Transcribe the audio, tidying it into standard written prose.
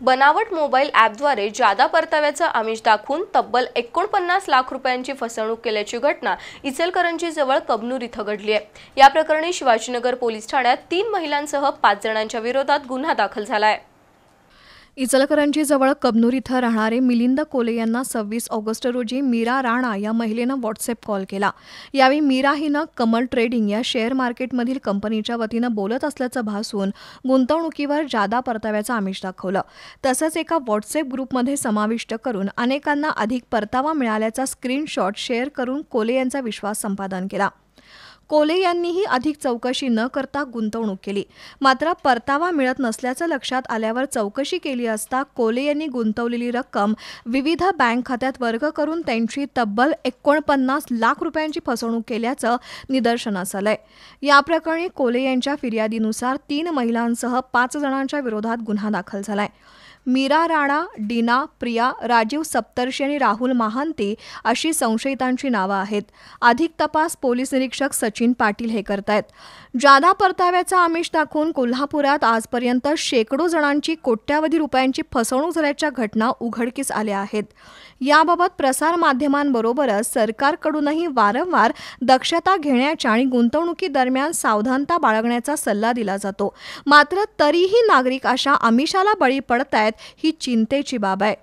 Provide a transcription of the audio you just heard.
बनावट मोबाईल ॲपद्वारे जादा परताव्याचं आमिष दाखवून तब्बल 49 लाख रुपयांची फसवणूक केल्याची घटना इचलकरंजी जवळ कबनूर इथं घडली आहे। या प्रकरणी शिवाजीनगर पोलीस ठाण्यात 3 महिलांसह 5 जणांच्या विरोधात गुन्हा दाखल झाला आहे। इचलकरंजी जवळ कबनूर इथं राहणारे मिलिंद कोले यांना 26 ऑगस्ट रोजी मीरा राणा या महिलेनं व्हॉट्सअप कॉल केला। यावेळी मीरा हिनं कमल ट्रेडिंग या शेअर मार्केटमधील कंपनीच्या वतीनं बोलत असल्याचं भासून गुंतवणुकीवर जादा परताव्याचं आमिष दाखवलं। तसंच एका व्हॉट्सअप ग्रुपमध्ये समाविष्ट करून अनेकांना अधिक परतावा मिळाल्याचा स्क्रीनशॉट शेअर करून कोले यांचा विश्वास संपादन केला। कोले यांनीही अधिक चौकशी न करता गुंतवणूक केली, मात्र परतावा मिळत नसल्याचं लक्षात आल्यावर चौकशी केली असता कोले यांनी गुंतवलेली रक्कम विविध बँक खात्यात वर्ग करून त्यांची तब्बल 49 लाख रुपयांची फसवणूक केल्याचं निदर्शनास आलंय। या प्रकरणी कोले यांच्या फिर्यादीनुसार 3 महिलांसह 5 जणांच्या विरोधात गुन्हा दाखल झालाय। मीरा राणा, डीना, प्रिया, राजीव सप्तर्षी आणि राहुल महांती अशी संशयितांची नावं आहेत। अधिक तपास पोलीस निरीक्षक सचिन पाटील हे करतायत। जादा परताव्याचा आमिष दाखवून कोल्हापुरात आजपर्यंत शेकडो जणांची कोट्यावधी रुपयांची फसवणूक झाल्याच्या घटना उघडकीस आल्या आहेत। याबाबत प्रसार माध्यमांबरोबरच सरकारकडूनही वारंवार दक्षता घेण्याच्या आणि गुंतवणुकीदरम्यान सावधानता बाळगण्याचा सल्ला दिला जातो। मात्र तरीही नागरिक अशा आमिषाला बळी पडतायत ही चिंतेची बाब आहे।